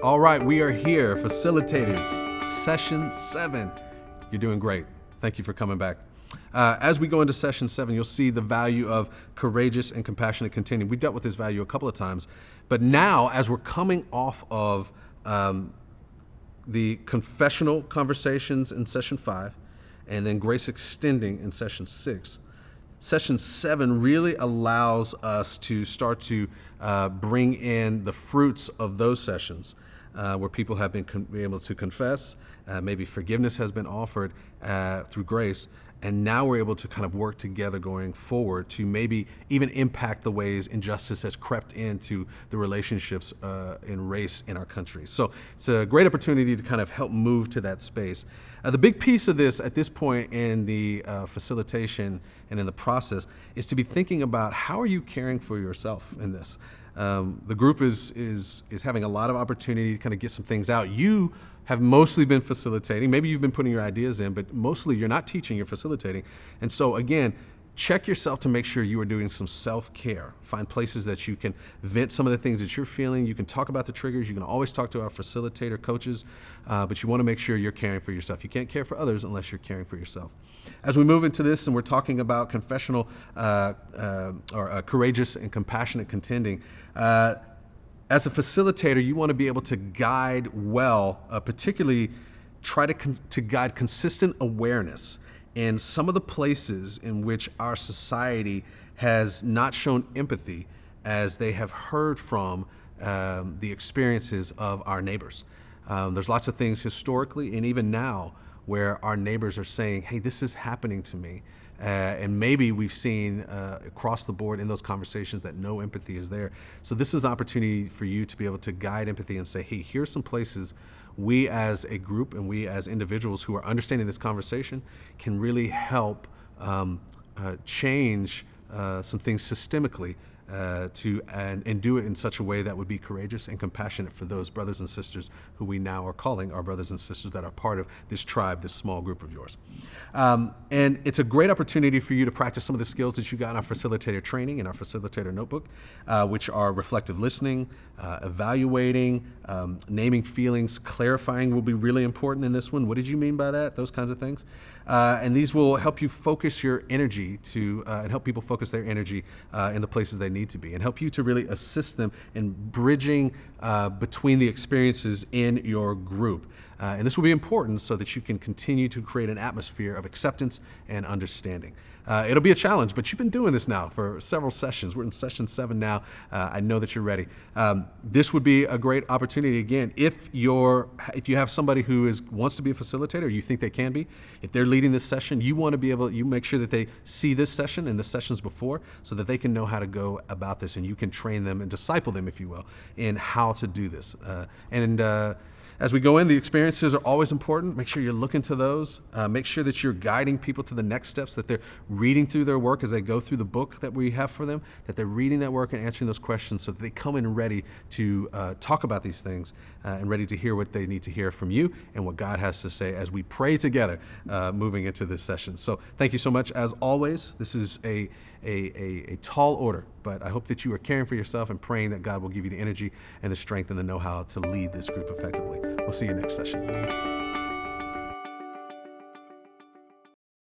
All right, we are here, Facilitators, Session 7. You're doing great. Thank you for coming back. As we go into Session 7, you'll see the value of courageous and compassionate contending. We dealt with this value a couple of times, but now, as we're coming off of the confessional conversations in Session 5, and then grace extending in Session 6, Session 7 really allows us to start to bring in the fruits of those sessions where people have been able to confess, maybe forgiveness has been offered through grace, and now we're able to kind of work together going forward to maybe even impact the ways injustice has crept into the relationships in race in our country. So it's a great opportunity to kind of help move to that space. The big piece of this at this point in the facilitation and in the process is to be thinking about how are you caring for yourself in this. The group is having a lot of opportunity to kind of get some things out. You have mostly been facilitating. Maybe you've been putting your ideas in, but mostly you're not teaching, you're facilitating. And so again, check yourself to make sure you are doing some self-care. Find places that you can vent some of the things that you're feeling. You can talk about the triggers. You can always talk to our facilitator coaches, but you want to make sure you're caring for yourself. You can't care for others unless you're caring for yourself. As we move into this and we're talking about confessional or courageous and compassionate contending, as a facilitator, you want to be able to guide well, particularly try to guide consistent awareness in some of the places in which our society has not shown empathy as they have heard from the experiences of our neighbors. There's lots of things historically and even now where our neighbors are saying, hey, this is happening to me. And maybe we've seen across the board in those conversations that no empathy is there. So this is an opportunity for you to be able to guide empathy and say, hey, here's some places we as a group and we as individuals who are understanding this conversation can really help change some things systemically and do it in such a way that would be courageous and compassionate for those brothers and sisters who we now are calling our brothers and sisters that are part of this tribe, this small group of yours. And it's a great opportunity for you to practice some of the skills that you got in our facilitator training and our facilitator notebook, which are reflective listening, evaluating, naming feelings, clarifying will be really important in this one. What did you mean by that? Those kinds of things. And these will help you focus your energy and help people focus their energy in the places they need to be and help you to really assist them in bridging between the experiences in your group. And this will be important so that you can continue to create an atmosphere of acceptance and understanding. It'll be a challenge, but you've been doing this now for several sessions. We're in Session 7 now. I know that you're ready. This would be a great opportunity, again, if you have somebody who wants to be a facilitator, or you think they can be, if they're leading this session, you want to be able, you make sure that they see this session and the sessions before so that they can know how to go about this and you can train them and disciple them, if you will, in how to do this. As we go in, the experiences are always important. Make sure you're looking to those. Make sure that you're guiding people to the next steps, that they're reading through their work as they go through the book that we have for them, that they're reading that work and answering those questions so that they come in ready to talk about these things and ready to hear what they need to hear from you and what God has to say as we pray together moving into this session. So thank you so much. As always, this is a tall order, but I hope that you are caring for yourself and praying that God will give you the energy and the strength and the know-how to lead this group effectively. We'll see you next session.